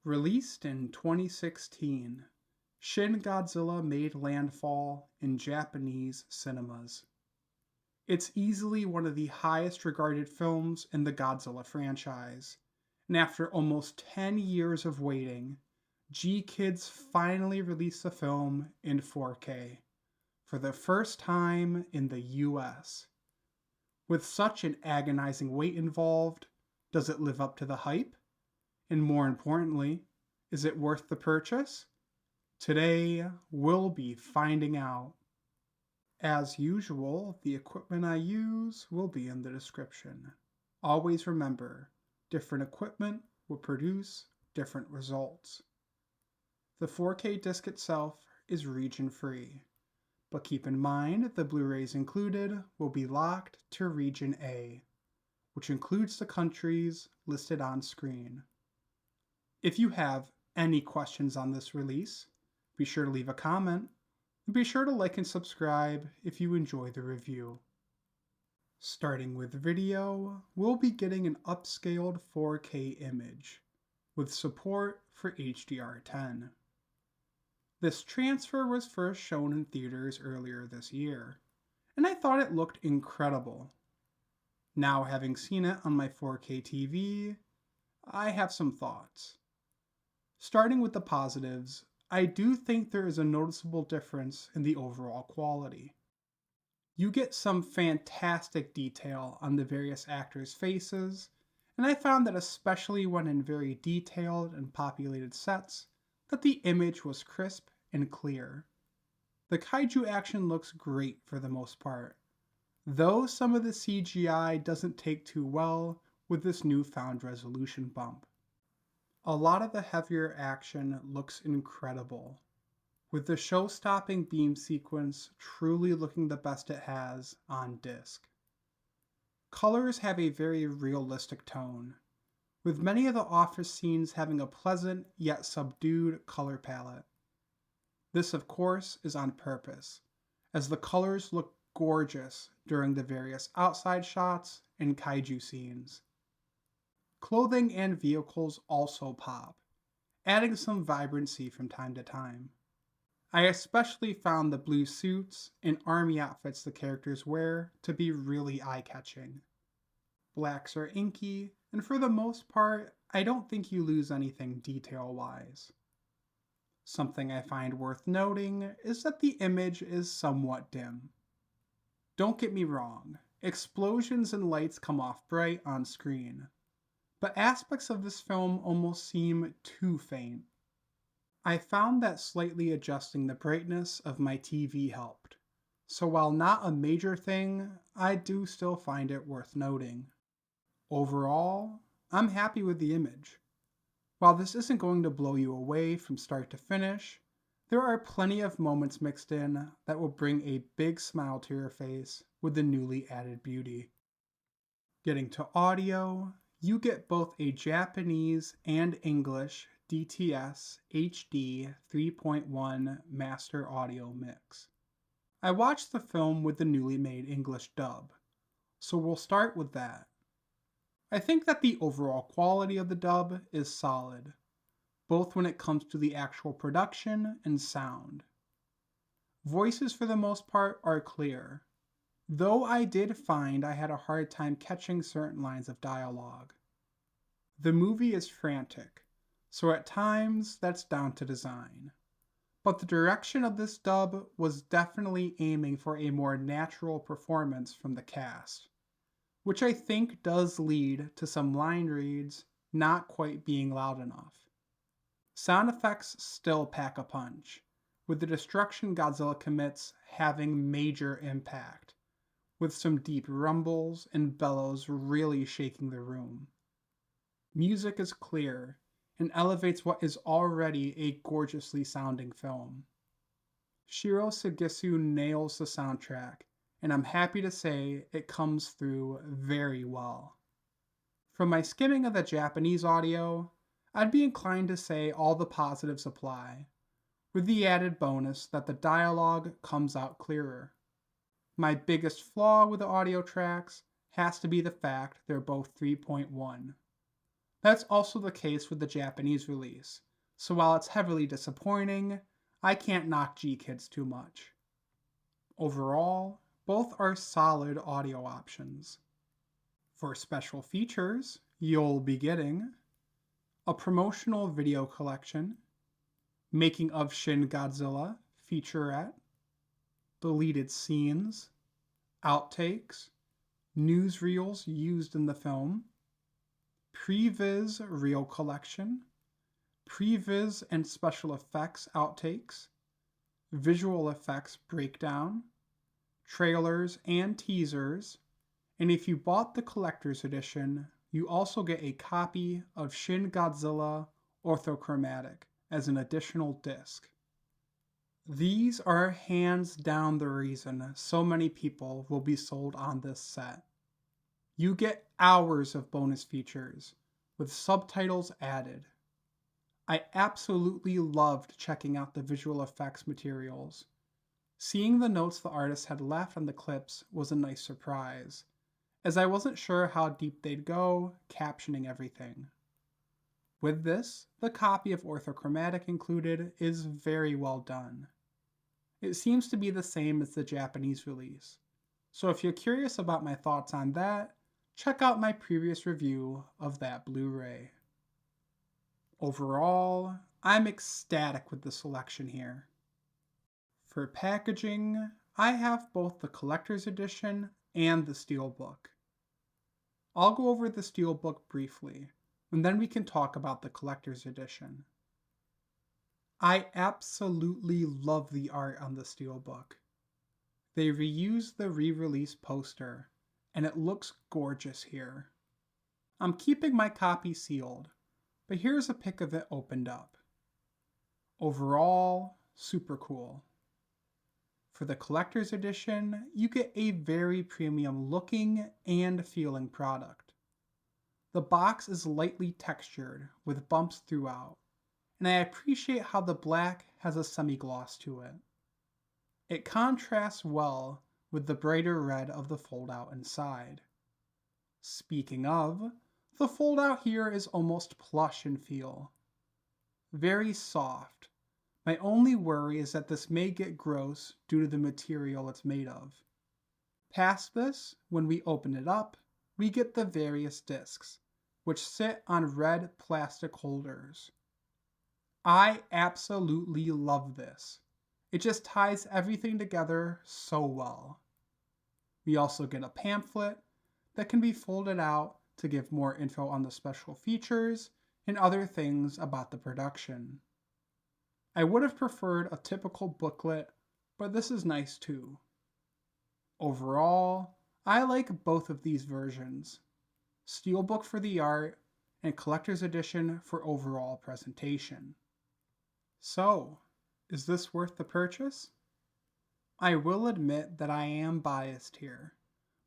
Released in 2016, Shin Godzilla made landfall in Japanese cinemas. It's easily one of the highest regarded films in the Godzilla franchise, and after almost 10 years of waiting, GKids finally released the film in 4K for the first time in the US. With such an agonizing wait involved, does it live up to the hype? And more importantly, is it worth the purchase? Today, we'll be finding out. As usual, the equipment I use will be in the description. Always remember, different equipment will produce different results. The 4K disc itself is region free, but keep in mind the Blu-rays included will be locked to region A, which includes the countries listed on screen. If you have any questions on this release, be sure to leave a comment, and be sure to like and subscribe if you enjoy the review. Starting with video, we'll be getting an upscaled 4K image, with support for HDR10. This transfer was first shown in theaters earlier this year, and I thought it looked incredible. Now having seen it on my 4K TV, I have some thoughts. Starting with the positives, I do think there is a noticeable difference in the overall quality. You get some fantastic detail on the various actors' faces, and I found that especially when in very detailed and populated sets, that the image was crisp and clear. The kaiju action looks great for the most part, though some of the CGI doesn't take too well with this newfound resolution bump. A lot of the heavier action looks incredible, with the show-stopping beam sequence truly looking the best it has on disc. Colors have a very realistic tone, with many of the office scenes having a pleasant yet subdued color palette. This, of course, is on purpose, as the colors look gorgeous during the various outside shots and kaiju scenes. Clothing and vehicles also pop, adding some vibrancy from time to time. I especially found the blue suits and army outfits the characters wear to be really eye-catching. Blacks are inky, and for the most part, I don't think you lose anything detail-wise. Something I find worth noting is that the image is somewhat dim. Don't get me wrong, explosions and lights come off bright on screen, but aspects of this film almost seem too faint. I found that slightly adjusting the brightness of my TV helped, so while not a major thing, I do still find it worth noting. Overall, I'm happy with the image. While this isn't going to blow you away from start to finish, there are plenty of moments mixed in that will bring a big smile to your face with the newly added beauty. Getting to audio, you get both a Japanese and English DTS HD 3.1 master audio mix. I watched the film with the newly made English dub, so we'll start with that. I think that the overall quality of the dub is solid, both when it comes to the actual production and sound. Voices for the most part are clear, though I did find I had a hard time catching certain lines of dialogue. The movie is frantic, so at times that's down to design. But the direction of this dub was definitely aiming for a more natural performance from the cast, which I think does lead to some line reads not quite being loud enough. Sound effects still pack a punch, with the destruction Godzilla commits having major impact, with some deep rumbles and bellows really shaking the room. Music is clear and elevates what is already a gorgeously sounding film. Shiro Sugisu nails the soundtrack, and I'm happy to say it comes through very well. From my skimming of the Japanese audio, I'd be inclined to say all the positives apply, with the added bonus that the dialogue comes out clearer. My biggest flaw with the audio tracks has to be the fact they're both 3.1. That's also the case with the Japanese release, so while it's heavily disappointing, I can't knock GKids too much. Overall, both are solid audio options. For special features, you'll be getting a promotional video collection, making of Shin Godzilla featurette, deleted scenes, outtakes, newsreels used in the film, previs reel collection, previs and special effects outtakes, visual effects breakdown, trailers and teasers, and if you bought the collector's edition, you also get a copy of Shin Godzilla Orthochromatic as an additional disc. These are hands down the reason so many people will be sold on this set. You get hours of bonus features, with subtitles added. I absolutely loved checking out the visual effects materials. Seeing the notes the artist had left on the clips was a nice surprise, as I wasn't sure how deep they'd go captioning everything. With this, the copy of Orthochromatic included is very well done. It seems to be the same as the Japanese release, so if you're curious about my thoughts on that, check out my previous review of that Blu-ray. Overall, I'm ecstatic with the selection here. For packaging, I have both the collector's edition and the steelbook. I'll go over the steelbook briefly, and then we can talk about the collector's edition. I absolutely love the art on the steelbook. They reused the re-release poster, and it looks gorgeous here. I'm keeping my copy sealed, but here's a pic of it opened up. Overall, super cool. For the collector's edition, you get a very premium looking and feeling product. The box is lightly textured with bumps throughout, and I appreciate how the black has a semi-gloss to it. It contrasts well with the brighter red of the foldout inside. Speaking of, the foldout here is almost plush in feel. Very soft. My only worry is that this may get gross due to the material it's made of. Past this, when we open it up, we get the various discs, which sit on red plastic holders. I absolutely love this. It just ties everything together so well. We also get a pamphlet that can be folded out to give more info on the special features and other things about the production. I would have preferred a typical booklet, but this is nice too. Overall, I like both of these versions. Steelbook for the art and collector's edition for overall presentation. So, is this worth the purchase? I will admit that I am biased here,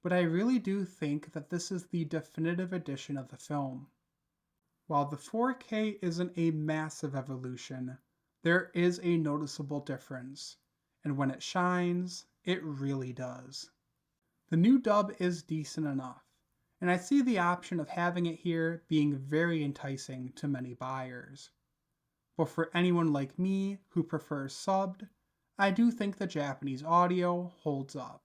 but I really do think that this is the definitive edition of the film. While the 4K isn't a massive evolution, there is a noticeable difference, and when it shines, it really does. The new dub is decent enough, and I see the option of having it here being very enticing to many buyers. But for anyone like me who prefers subbed, I do think the Japanese audio holds up.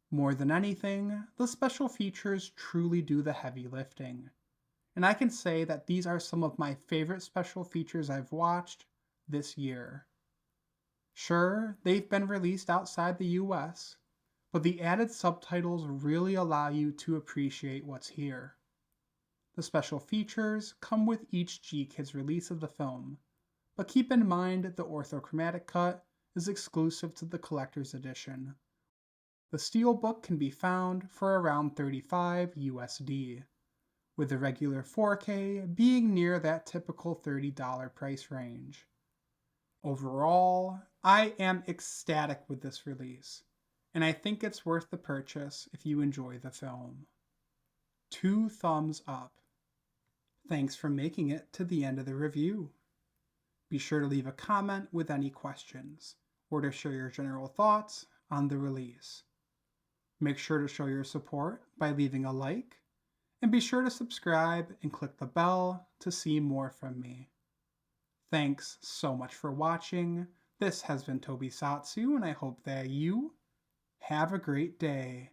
More than anything, the special features truly do the heavy lifting, and I can say that these are some of my favorite special features I've watched this year. Sure, they've been released outside the US, but the added subtitles really allow you to appreciate what's here. The special features come with each GKids release of the film, but keep in mind the orthochromatic cut is exclusive to the collector's edition. The steelbook can be found for around $35 USD, with the regular 4K being near that typical $30 price range. Overall, I am ecstatic with this release, and I think it's worth the purchase if you enjoy the film. 2 thumbs up. Thanks for making it to the end of the review. Be sure to leave a comment with any questions, or to share your general thoughts on the release. Make sure to show your support by leaving a like, And be sure to subscribe and click the bell to see more from me. Thanks so much for watching. This has been Tobisatsu, and I hope that you have a great day.